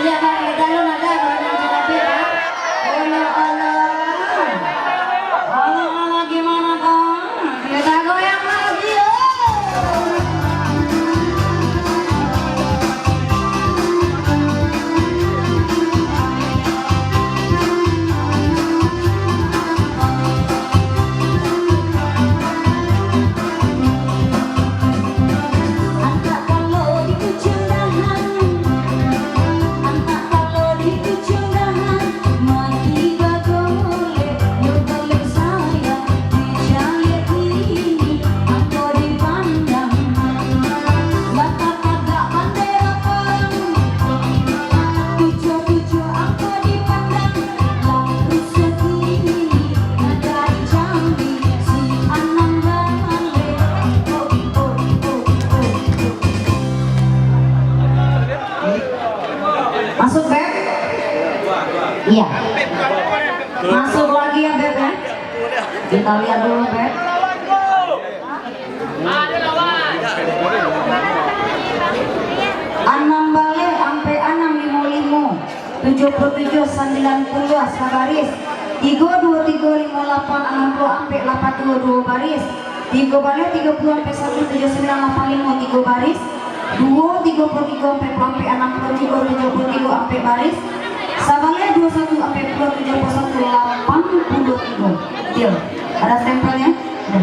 Iya Pak, kita lu ada kalau Cikampek ya. Oh ya Allah. Allah gimana Kang? Kita goyang lagi ya. Masuk Beb? Iya. Masuk lagi ya Beb ya. Kita lihat dulu Beb. Anam balik sampai 655 77 90 sabaris 32358 60 sampai 822 baris 3 balik 30 sampai 17985 3 baris 2 33 sampai 63 73 sampai baris sabalnya 21 sampai 71 83 deal. Ada stempelnya? Ada.